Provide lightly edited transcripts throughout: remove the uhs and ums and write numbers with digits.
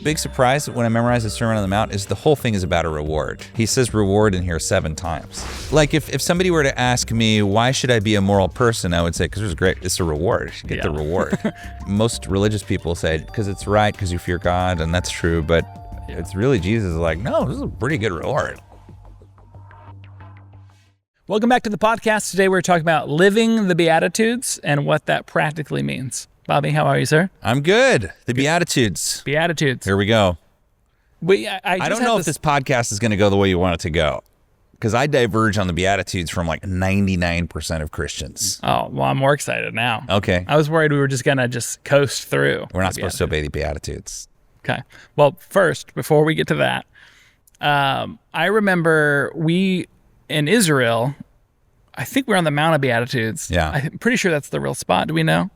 big surprise when I memorized the Sermon on the Mount is the whole thing is about a reward. He says reward in here 7 times. Like if somebody were to ask me, why should I be a moral person? I would say, because it's a reward. You get the reward. Most religious people say, because it's right, because you fear God, and that's true. But it's really Jesus is like, no, this is a pretty good reward. Welcome back to the podcast. Today we're talking about living the Beatitudes and what that practically means. Bobby, how are you, sir? I'm good. The Beatitudes. Beatitudes. Here we go. I don't know if this podcast is going to go the way you want it to go, because I diverge on the Beatitudes from like 99% of Christians. Oh, well, I'm more excited now. Okay. I was worried we were just going to just coast through. We're not supposed to obey the Beatitudes. Okay. Well, first, before we get to that, I remember in Israel, I think we're on the Mount of Beatitudes. Yeah. I'm pretty sure that's the real spot. Do we know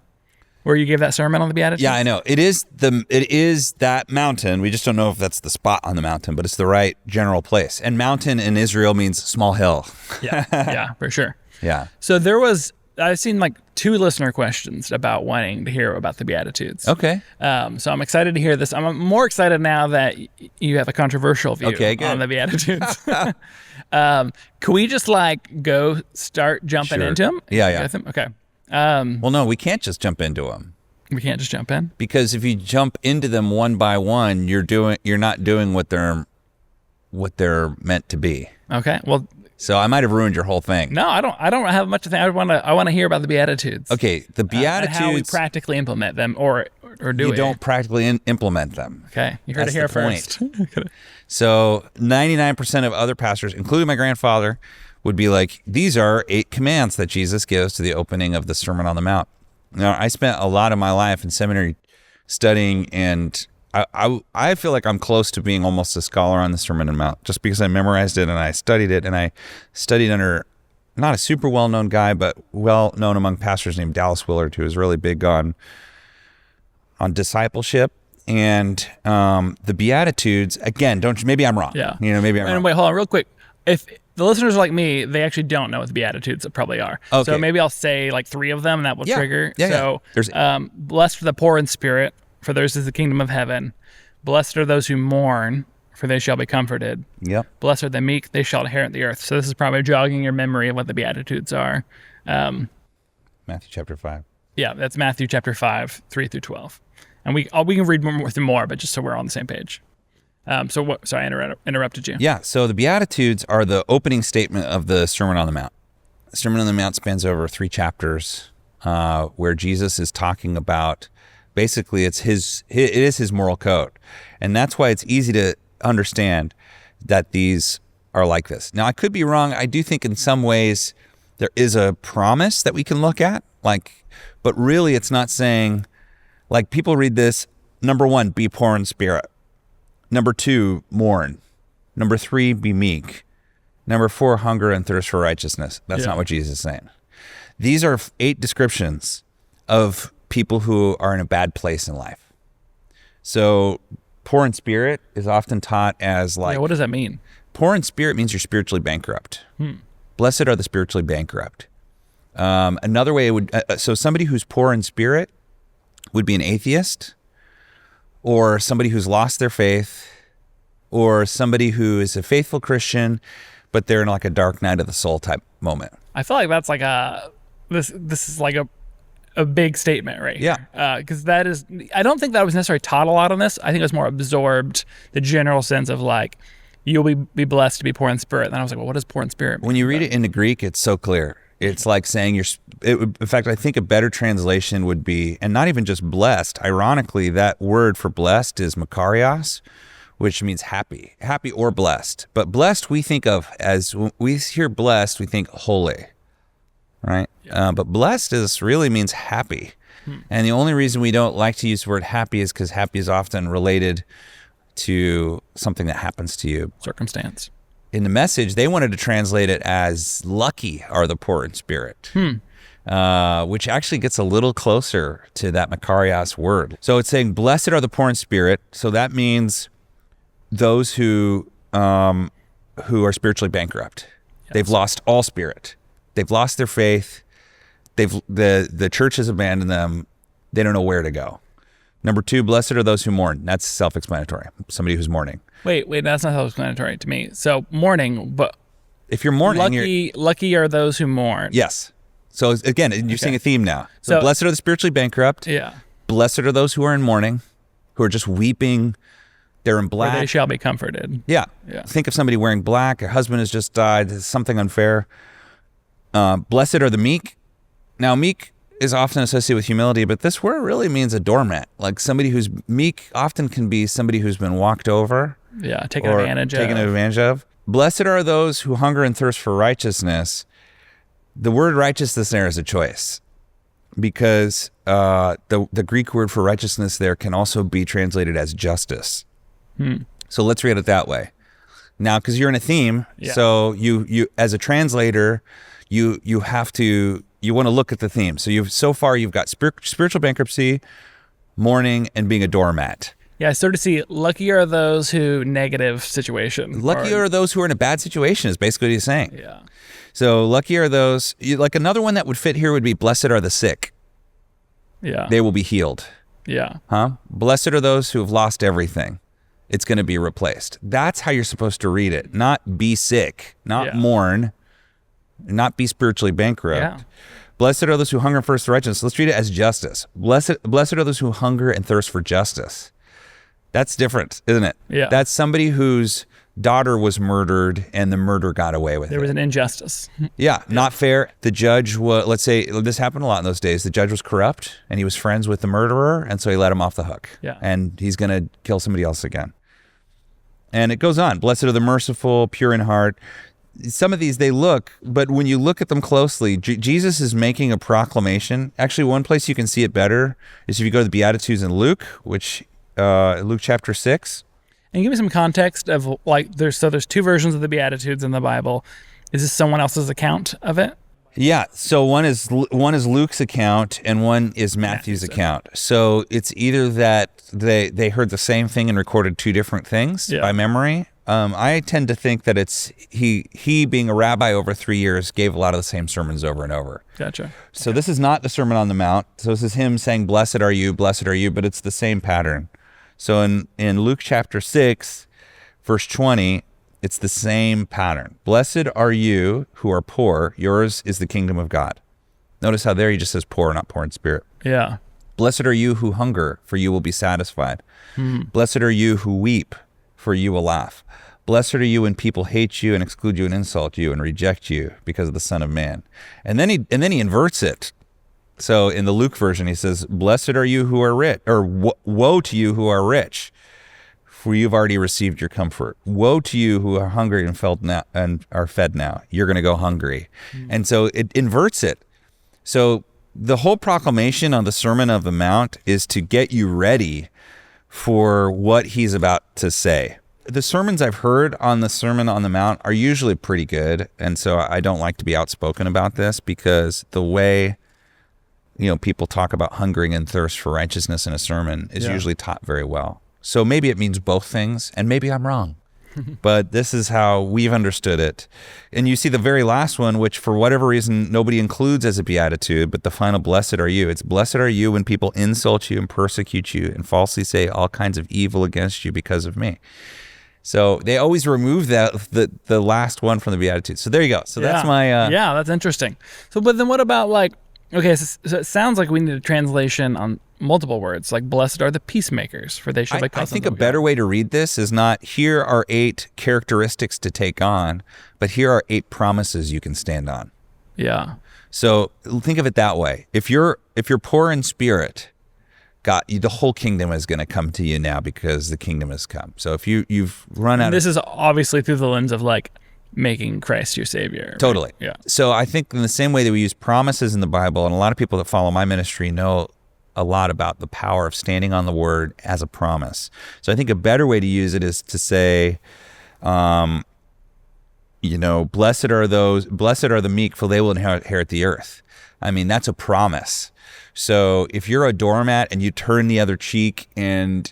where you gave that sermon on the Beatitudes? Yeah, I know. It is that mountain. We just don't know if that's the spot on the mountain, but it's the right general place. And mountain in Israel means small hill. Yeah, for sure. Yeah. So I've seen like 2 listener questions about wanting to hear about the Beatitudes. Okay. So I'm excited to hear this. I'm more excited now that you have a controversial view on the Beatitudes. Can we just go start jumping into them? Yeah. Okay. Well, no, we can't just jump into them. We can't just jump in? Because if you jump into them one by one, you're not doing what they're meant to be. Okay. Well, so I might have ruined your whole thing. No, I don't have much to think. I want to hear about the Beatitudes. Okay, the Beatitudes. And how we practically implement them, or do you don't practically implement them. Okay, you heard it here first. So 99% of other pastors, including my grandfather, would be like, these are 8 commands that Jesus gives to the opening of the Sermon on the Mount. Now, I spent a lot of my life in seminary studying, and I feel like I'm close to being almost a scholar on the Sermon on the Mount, just because I memorized it and I studied it, and I studied under not a super well-known guy, but well-known among pastors named Dallas Willard, who is really big on discipleship. And the Beatitudes, again, maybe I'm wrong. Yeah. Maybe I'm wrong. And wait, hold on real quick. If the listeners are like me, they actually don't know what the Beatitudes probably are. Okay. So maybe I'll say 3 of them, and that will trigger. Yeah, so, blessed are the poor in spirit, for theirs is the kingdom of heaven. Blessed are those who mourn, for they shall be comforted. Yep. Blessed are the meek, they shall inherit the earth. So this is probably jogging your memory of what the Beatitudes are. Matthew chapter 5. Yeah, that's Matthew chapter 5, 3 through 12. And we can read more, but just so we're on the same page. Sorry, I interrupted you. Yeah, so the Beatitudes are the opening statement of the Sermon on the Mount. The Sermon on the Mount spans over 3 chapters where Jesus is talking about, basically it is his moral code. And that's why it's easy to understand that these are like this. Now, I could be wrong. I do think in some ways there is a promise that we can look at, but really it's not saying, people read this, number 1, be poor in spirit. Number 2, mourn. Number 3, be meek. Number 4, hunger and thirst for righteousness. That's not what Jesus is saying. These are 8 descriptions of people who are in a bad place in life. So poor in spirit is often taught as what does that mean? Poor in spirit means you're spiritually bankrupt. Blessed are the spiritually bankrupt. Another way so somebody who's poor in spirit would be an atheist, or somebody who's lost their faith, or somebody who is a faithful Christian, but they're in a dark night of the soul type moment. I feel like that's this is a big statement right here. Yeah. Because I don't think that was necessarily taught a lot on this. I think it was more absorbed, the general sense of you'll be blessed to be poor in spirit. And then I was like, well, what does poor in spirit mean? When you read it in the Greek, it's so clear. It's like saying in fact, I think a better translation would be, and not even just blessed, ironically, that word for blessed is makarios, which means happy or blessed. But blessed, we think of as, when we hear blessed, we think holy, right? Yeah. But blessed really means happy. And the only reason we don't like to use the word happy is because happy is often related to something that happens to you. Circumstance. In the Message, they wanted to translate it as lucky are the poor in spirit, which actually gets a little closer to that makarios word. So it's saying blessed are the poor in spirit. So that means those who are spiritually bankrupt. Yes. They've lost all spirit. They've lost their faith. The church has abandoned them. They don't know where to go. Number 2, blessed are those who mourn. That's self-explanatory. Somebody who's mourning. Wait, that's not self-explanatory to me. So mourning, but if you're mourning, lucky are those who mourn. Yes. So again, you're seeing a theme now. So blessed are the spiritually bankrupt. Yeah. Blessed are those who are in mourning, who are just weeping. They're in black. For they shall be comforted. Yeah. Think of somebody wearing black. Her husband has just died. It's something unfair. Blessed are the meek. Now, meek is often associated with humility, but this word really means a doormat. Like somebody who's meek often can be somebody who's been walked over. Yeah, taken advantage of. Blessed are those who hunger and thirst for righteousness. The word righteousness there is a choice because the Greek word for righteousness there can also be translated as justice. So let's read it that way. Now, because you're in a theme, so you as a translator, you have to, you want to look at the theme. So you've got spiritual bankruptcy, mourning, and being a doormat. Yeah, I sort of see lucky are those who negative situation. Lucky are those who are in a bad situation is basically what he's saying. Yeah. So lucky are those, like another one that would fit here would be blessed are the sick. Yeah. They will be healed. Yeah. Blessed are those who have lost everything. It's going to be replaced. That's how you're supposed to read it. Not be sick, not mourn, not be spiritually bankrupt. Yeah. Blessed are those who hunger and thirst for righteousness. Let's read it as justice. Blessed are those who hunger and thirst for justice. That's different, isn't it? Yeah. That's somebody whose daughter was murdered and the murder got away with it. There was an injustice. Yeah, not fair. The judge was, let's say, this happened a lot in those days. The judge was corrupt and he was friends with the murderer, and so he let him off the hook. Yeah. And he's going to kill somebody else again. And it goes on. Blessed are the merciful, pure in heart. Some of these, they look, but when you look at them closely, Jesus is making a proclamation. Actually, one place you can see it better is if you go to the Beatitudes in Luke, which Luke chapter 6. And give me some context of like, there's 2 versions of the Beatitudes in the Bible. Is this someone else's account of it? Yeah. So one is Luke's account and one is Matthew's account. So it's either that they heard the same thing and recorded 2 different things by memory. I tend to think that it's he being a rabbi over 3 years gave a lot of the same sermons over and over. Gotcha. So this is not the Sermon on the Mount. So this is him saying, blessed are you, but it's the same pattern. So in Luke chapter 6, verse 20, it's the same pattern. Blessed are you who are poor, yours is the kingdom of God. Notice how there he just says poor, not poor in spirit. Yeah. Blessed are you who hunger, for you will be satisfied. Blessed are you who weep, for you will laugh. Blessed are you when people hate you and exclude you and insult you and reject you because of the Son of Man. And then he inverts it. So in the Luke version, he says, blessed are you who are rich, or woe to you who are rich, for you've already received your comfort. Woe to you who are hungry and are fed now. You're going to go hungry. And so it inverts it. So the whole proclamation on the Sermon on the Mount is to get you ready for what he's about to say. The sermons I've heard on the Sermon on the Mount are usually pretty good. And so I don't like to be outspoken about this because the way people talk about hungering and thirst for righteousness in a sermon is usually taught very well. So maybe it means both things, and maybe I'm wrong. But this is how we've understood it. And you see the very last one, which for whatever reason nobody includes as a beatitude, but the final blessed are you. It's blessed are you when people insult you and persecute you and falsely say all kinds of evil against you because of me. So they always remove the last one from the Beatitudes. So there you go. So that's my... yeah, that's interesting. So, but then what about okay, so it sounds like we need a translation on multiple words, like blessed are the peacemakers, for they shall be called. I think a better way to read this is not, here are 8 characteristics to take on, but here are 8 promises you can stand on. Yeah. So think of it that way. If you're poor in spirit, God, the whole kingdom is going to come to you now because the kingdom has come. So if you've run out, this is obviously through the lens of making Christ your Savior. Right? Totally. Yeah. So I think in the same way that we use promises in the Bible, and a lot of people that follow my ministry know a lot about the power of standing on the word as a promise. So I think a better way to use it is to say, blessed are the meek, for they will inherit the earth. I mean, that's a promise. So if you're a doormat and you turn the other cheek and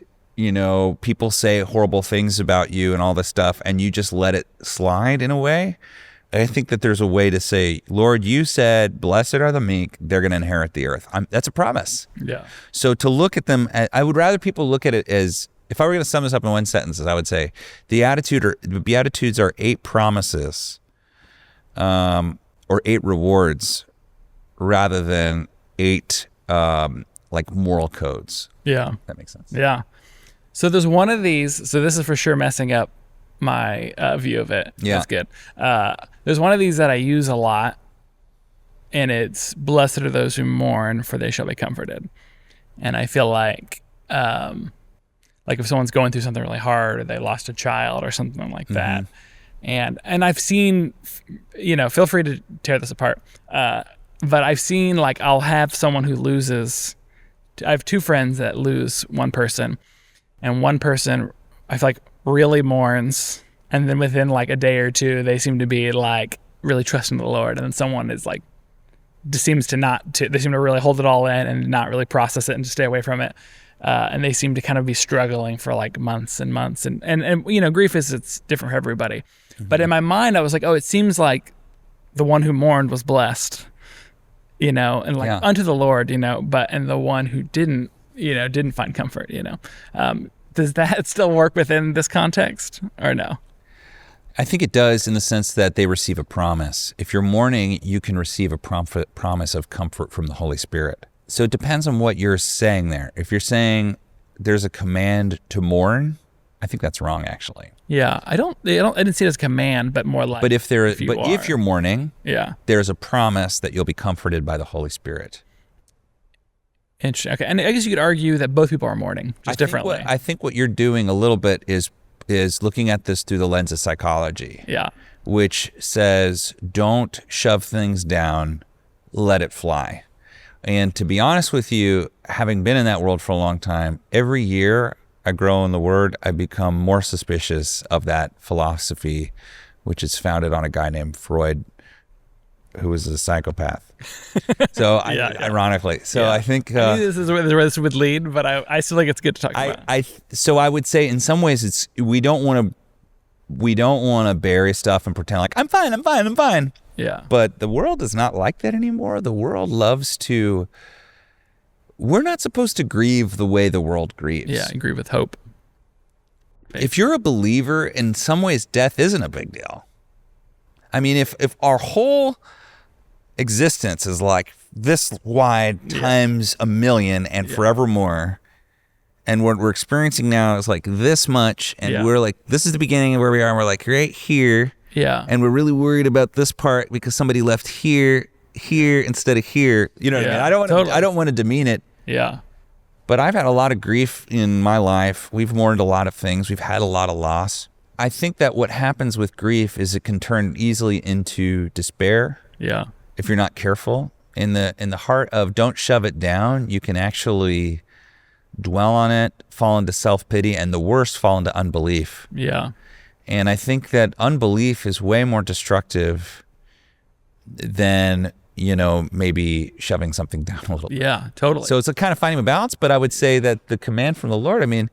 people say horrible things about you and all this stuff, and you just let it slide in a way, I think that there's a way to say, Lord, you said, blessed are the meek, they're going to inherit the earth. That's a promise. Yeah. So to look at them, I would rather people look at it as, if I were going to sum this up in one sentence, I would say the Beatitudes are 8 promises or 8 rewards rather than 8 like moral codes. Yeah. If that makes sense. Yeah. So there's one of these. So this is for sure messing up my view of it. Yeah. That's good. There's one of these that I use a lot, and it's blessed are those who mourn, for they shall be comforted. And I feel like if someone's going through something really hard, or they lost a child or something like that. And I've seen, feel free to tear this apart. But I've seen, like, I'll have someone who loses. I have 2 friends that lose one person, and one person I feel like really mourns, and then within like a day or 2, they seem to be like really trusting the Lord, and then someone is like they seem to really hold it all in and not really process it and just stay away from it, and they seem to kind of be struggling for like months and months, and grief it's different for everybody. But in my mind I was like, oh, it seems like the one who mourned was blessed, and like unto the Lord, and the one who didn't find comfort, does that still work within this context or no? I think it does, in the sense that they receive a promise. If you're mourning, you can receive a promise of comfort from the Holy Spirit. So it depends on what you're saying there. If you're saying there's a command to mourn, I think that's wrong, actually. Yeah, I didn't see it as a command, but more like. But if you're mourning, there's a promise that you'll be comforted by the Holy Spirit. Interesting. Okay, and I guess you could argue that both people are mourning, just differently. I think what you're doing a little bit is looking at this through the lens of psychology. Yeah. Which says, don't shove things down, let it fly. And to be honest with you, having been in that world for a long time, every year I grow in the Word, I become more suspicious of that philosophy, which is founded on a guy named Freud, who was a psychopath. So ironically, I think I knew this is where this would lead, but I still think it's good to talk about. So I would say in some ways we don't want to bury stuff and pretend like I'm fine. Yeah. But the world is not like that anymore. The world loves to. We're not supposed to grieve the way the world grieves. Yeah, I grieve with hope. If you're a believer, in some ways, death isn't a big deal. I mean, if our whole existence is like this wide times a million and forevermore, and what we're experiencing now is like this much, and we're like, this is the beginning of where we are, and we're like right here, and we're really worried about this part because somebody left here instead of here. You know what I mean? I don't want to demean it. Yeah. But I've had a lot of grief in my life. We've mourned a lot of things. We've had a lot of loss. I think that what happens with grief is it can turn easily into despair. Yeah. If you're not careful. In the heart of don't shove it down, you can actually dwell on it, fall into self-pity, and the worst, fall into unbelief. Yeah. And I think that unbelief is way more destructive than, maybe shoving something down a little bit. Yeah, totally. So it's a kind of finding a balance, but I would say that the command from the Lord, in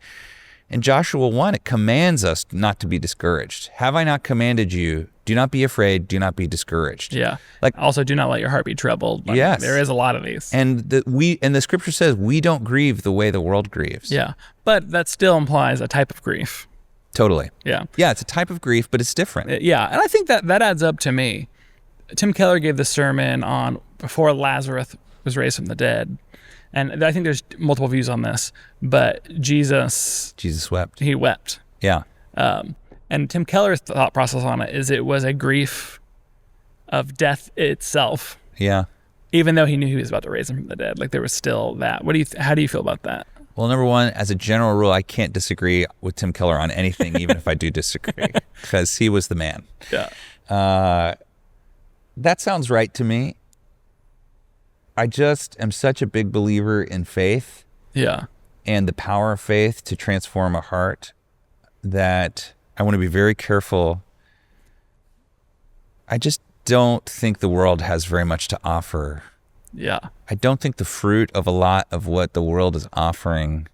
Joshua 1, it commands us not to be discouraged. Have I not commanded you? Do not be afraid. Do not be discouraged. Yeah. Also, do not let your heart be troubled. Yes. There is a lot of these. And the scripture says we don't grieve the way the world grieves. Yeah. But that still implies a type of grief. Totally. Yeah. Yeah, it's a type of grief, but it's different. Yeah. And I think that adds up to me. Tim Keller gave the sermon on before Lazarus was raised from the dead. And I think there's multiple views on this, but Jesus wept. He wept. Yeah. And Tim Keller's thought process on it is it was a grief of death itself. Yeah. Even though he knew he was about to raise him from the dead, like there was still that. How do you feel about that? Well, number one, as a general rule, I can't disagree with Tim Keller on anything, even if I do disagree, because he was the man. Yeah. That sounds right to me. I just am such a big believer in faith. Yeah. And the power of faith to transform a heart that I want to be very careful. I just don't think the world has very much to offer. Yeah. I don't think the fruit of a lot of what the world is offering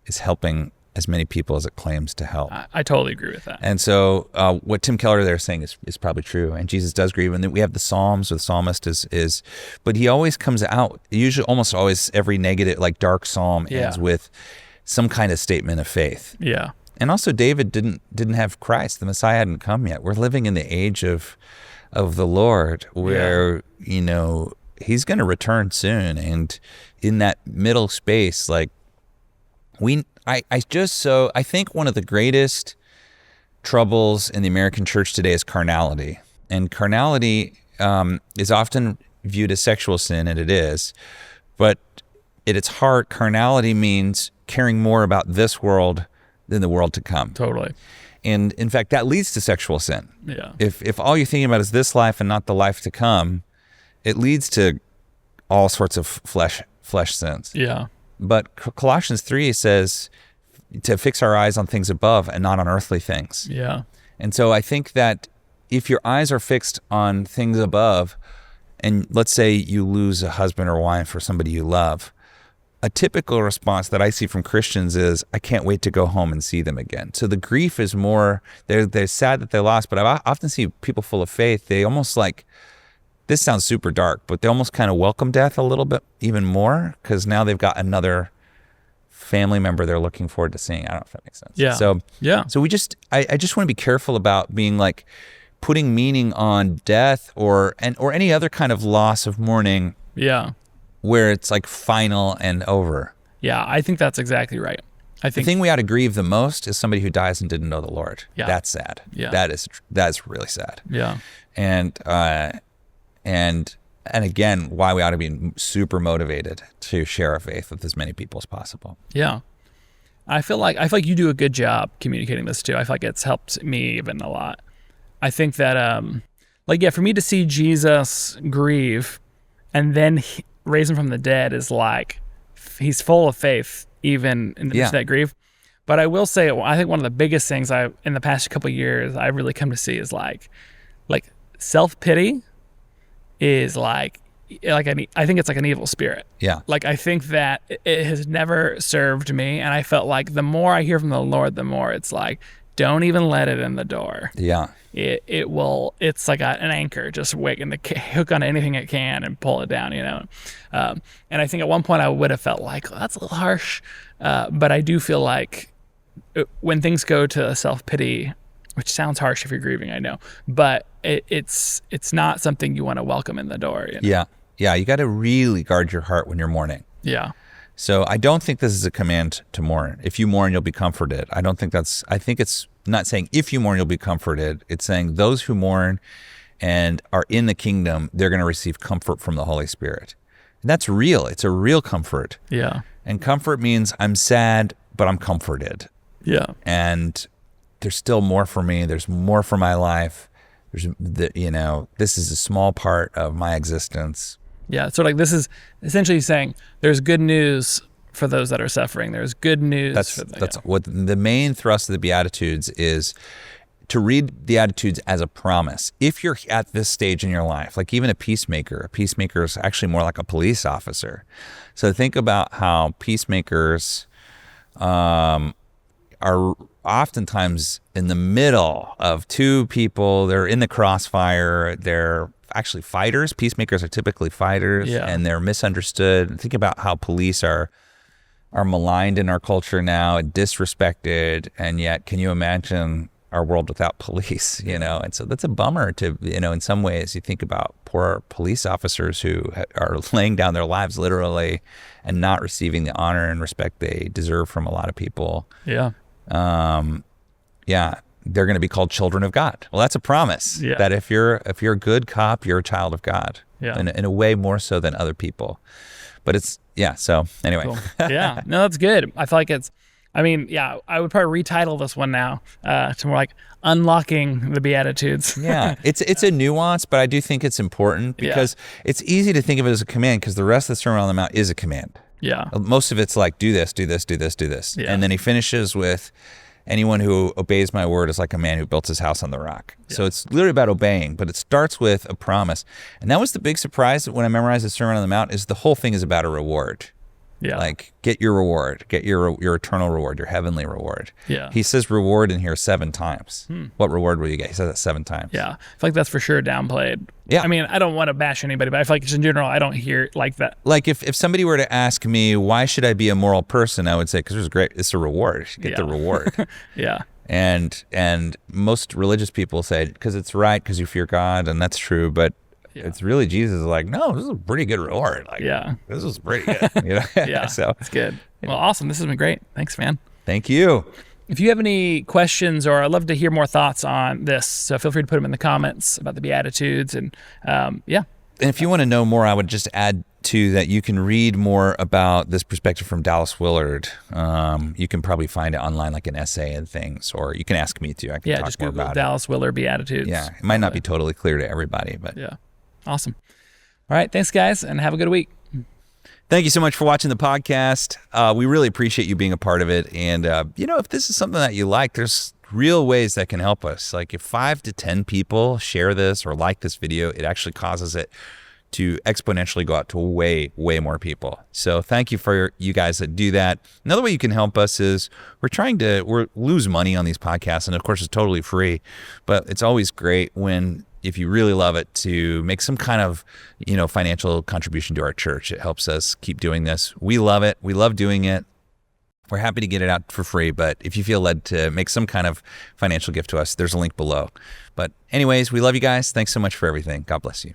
is helping as many people as it claims to help. I totally agree with that. And so what Tim Keller there is saying is probably true. And Jesus does grieve. And then we have the Psalms, where the psalmist is, but he always comes out, usually almost always every negative, like dark psalm ends with some kind of statement of faith. Yeah. And also David didn't have Christ. The Messiah hadn't come yet. We're living in the age of the Lord where, he's going to return soon. And in that middle space, like I think one of the greatest troubles in the American church today is carnality. And carnality is often viewed as sexual sin, and it is. But at its heart, carnality means caring more about this world than the world to come. Totally. And in fact, that leads to sexual sin. Yeah. If all you're thinking about is this life and not the life to come, it leads to all sorts of flesh sins. Yeah. But Colossians 3 says to fix our eyes on things above and not on earthly things. Yeah. And so I think that if your eyes are fixed on things above, and let's say you lose a husband or wife or somebody you love, a typical response that I see from Christians is, I can't wait to go home and see them again. So the grief is more, they're sad that they lost, but I often see people full of faith, they almost like, this sounds super dark, but they almost kind of welcome death a little bit even more, because now they've got another family member they're looking forward to seeing. I don't know if that makes sense. Yeah. So I just want to be careful about being like putting meaning on death or any other kind of loss of mourning. Yeah. Where it's like final and over. Yeah, I think that's exactly right. I think the thing we ought to grieve the most is somebody who dies and didn't know the Lord. Yeah. That's sad. Yeah. That's really sad. Yeah. And again, why we ought to be super motivated to share our faith with as many people as possible. Yeah. I feel like you do a good job communicating this too. I feel like it's helped me even a lot. I think that for me to see Jesus grieve and then raise him from the dead is like, he's full of faith even in the midst of that grief. But I will say, I think one of the biggest things in the past couple of years I've really come to see is like self-pity is I think it's like an evil spirit. Yeah. Like, I think that it has never served me. And I felt like the more I hear from the Lord, the more it's like, don't even let it in the door. Yeah. It's like an anchor, just waiting to hook on anything it can and pull it down, And I think at one point I would have felt like, oh, that's a little harsh. But I do feel like when things go to self-pity, which sounds harsh if you're grieving, I know, but it's not something you want to welcome in the door. Yeah. Yeah. You got to really guard your heart when you're mourning. Yeah. So I don't think this is a command to mourn. If you mourn, you'll be comforted. I think it's not saying if you mourn, you'll be comforted. It's saying those who mourn and are in the kingdom, they're going to receive comfort from the Holy Spirit. And that's real. It's a real comfort. Yeah. And comfort means I'm sad, but I'm comforted. Yeah. And there's still more for me. There's more for my life. This is a small part of my existence. Yeah, so like this is essentially saying there's good news for those that are suffering. There's good news. That's what the main thrust of the Beatitudes is, to read the Beatitudes as a promise. If you're at this stage in your life, like even a peacemaker is actually more like a police officer. So think about how peacemakers are oftentimes in the middle of two people. They're in the crossfire. They're actually fighters. Peacemakers are typically fighters, and they're misunderstood. Think about how police are maligned in our culture now and disrespected, and yet can you imagine our world without police, And so that's a bummer to, in some ways you think about poor police officers who are laying down their lives literally and not receiving the honor and respect they deserve from a lot of people. Yeah. They're going to be called children of God. Well, that's a promise that if you're a good cop, you're a child of God. Yeah. In a way more so than other people. But so anyway. Cool. Yeah. No, that's good. I feel like I would probably retitle this one now to more like Unlocking the Beatitudes. Yeah. It's a nuance, but I do think it's important because it's easy to think of it as a command because the rest of the Sermon on the Mount is a command. Yeah. Most of it's like, do this, do this, do this, do this. Yeah. And then he finishes with, anyone who obeys my word is like a man who built his house on the rock. Yeah. So it's literally about obeying, but it starts with a promise. And that was the big surprise when I memorized the Sermon on the Mount is the whole thing is about a reward. Yeah. Like, get your reward, get your eternal reward, your heavenly reward. Yeah. He says reward in here 7 times. What reward will you get? He says that 7 times. Yeah. I feel like that's for sure downplayed. Yeah. I mean, I don't want to bash anybody, but I feel like just in general, I don't hear it like that. Like if somebody were to ask me, why should I be a moral person? I would say, because it's a reward. You get the reward. Yeah. And most religious people say, because it's right, because you fear God, and that's true. But it's really Jesus is like, no, this is a pretty good reward. Like, this is pretty good. You know? Yeah. So it's good. Well, awesome. This has been great. Thanks, man. Thank you. If you have any questions, or I'd love to hear more thoughts on this, so feel free to put them in the comments about the Beatitudes. And And if you want to know more, I would just add to that you can read more about this perspective from Dallas Willard. You can probably find it online, like an essay and things, or you can ask me too. I can talk just more Google about Dallas Willard Beatitudes. Yeah, it might not be totally clear to everybody, but Awesome. All right, thanks guys, and have a good week. Thank you so much for watching the podcast. We really appreciate you being a part of it. And, if this is something that you like, there's real ways that can help us. Like if 5 to 10 people share this or like this video, it actually causes it to exponentially go out to way, way more people. So thank you for you guys that do that. Another way you can help us is we lose money on these podcasts. And of course, it's totally free, but it's always great if you really love it, to make some kind of, financial contribution to our church. It helps us keep doing this. We love it. We love doing it. We're happy to get it out for free, but if you feel led to make some kind of financial gift to us, there's a link below. But anyways, we love you guys. Thanks so much for everything. God bless you.